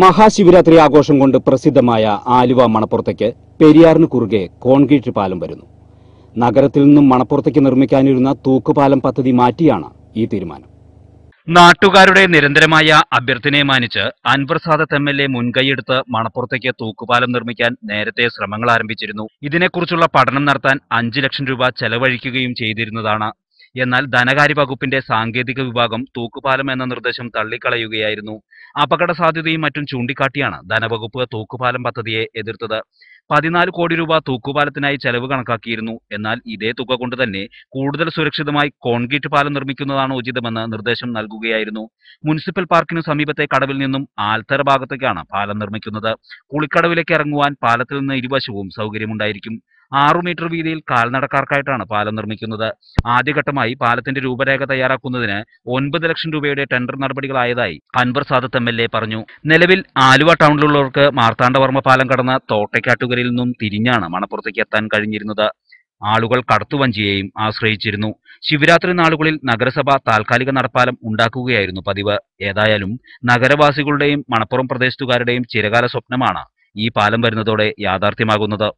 മഹാശിവരാത്രി ആഘോഷം കൊണ്ട് പ്രസിദ്ധമായ ആലുവ മണപ്പുറത്തേക്ക് പെരിയാറിന് കുറുകെ കോൺക്രീറ്റ് പാലം വരുന്നു. നഗരത്തിൽ നിന്നും മണപ്പുറത്തേക്ക് നിർമ്മിക്കാനിരുന്ന തൂക്കുപാലം പദ്ധതി മാറ്റിയാണ് ഈ തീരുമാനം. നാട്ടുകാരുടെ നിരന്തരമായ അഭ്യർത്ഥനയെ മാനിച്ച് അൻവർ സാദത്ത് MLA മുൻകൈയെടുത്ത് മണപ്പുറത്തേക്ക് തൂക്കുപാലം നിർമ്മിക്കാൻ നേരത്തെ ശ്രമങ്ങൾ ആരംഭിച്ചിരുന്നു. ഇതിനെക്കുറിച്ചുള്ള പഠനം നടത്താൻ 5 ലക്ഷം രൂപ ചെലവഴിക്കുകയും ചെയ്തിരുന്നതാണ്. എന്നാൽ ധനകാര്യ വകുപ്പിന്റെ സാങ്കേതിക വിഭാഗം തൂക്കുപാലം എന്ന നിർദ്ദേശം തള്ളിക്കളയുകയായിരുന്നു. അപകട സാധ്യതയും മറ്റും ചൂണ്ടിക്കാട്ടിയാണ് ധനവകുപ്പ് തൂക്കുപാലം പദ്ധതിയെ എതിർത്തത്. 14 കോടി രൂപ തൂക്കുപാലത്തിനായി ചെലവ് കണക്കാക്കിയിരുന്നു. എന്നാൽ ഇതേ തുക കൊണ്ട് തന്നെ കൂടുതൽ സുരക്ഷിതമായി കോൺക്രീറ്റ് പാലം നിർമ്മിക്കുന്നതാണ് ഉചിതമെന്ന് നിർദ്ദേശം നൽകുകയായിരുന്നു. മുനിസിപ്പൽ പാർക്കിന് സമീപത്തെ കടവിൽ നിന്നും ആൽത്തറ ഭാഗത്തേക്കാണ് പാലം നിർമ്മിക്കുന്നത്. കുളിക്കടവിലേക്ക് ഇറങ്ങുവാൻ പാലത്തിൽ നിന്ന് ഇരുവശവും സൗകര്യമുണ്ടായിരിക്കും. 6 മീറ്റർ വീതിയിൽ കാൽനടക്കാർക്കായിട്ടാണ് പാലം നിർമ്മിക്കുന്നത്. ആദ്യഘട്ടമായി പാലത്തിന്റെ രൂപരേഖ തയ്യാറാക്കുന്നതിന് 9 ലക്ഷം രൂപയുടെ ടെൻഡർ നടപടികളായതായി അൻവർ സാദത്ത് MLA പറഞ്ഞു. നിലവിൽ ആലുവ ടൗണിലുള്ളവർക്ക് മാർത്താണ്ഡവർമ്മ പാലം കടന്ന് തോട്ടയ്ക്കാട്ടുകരയിൽ നിന്നും തിരിഞ്ഞാണ് മണപ്പുറത്തേക്ക് എത്താൻ കഴിഞ്ഞിരുന്നത്. ആളുകൾ കടത്തുവഞ്ചിയെയും ആശ്രയിച്ചിരുന്നു. ശിവരാത്രി നാളുകളിൽ നഗരസഭ താൽക്കാലിക നടപ്പാലം ഉണ്ടാക്കുകയായിരുന്നു പതിവ്. ഏതായാലും നഗരവാസികളുടെയും മണപ്പുറം പ്രദേശത്തുകാരുടെയും ചിരകാല സ്വപ്നമാണ് ഈ പാലം വരുന്നതോടെ യാഥാർത്ഥ്യമാകുന്നത്.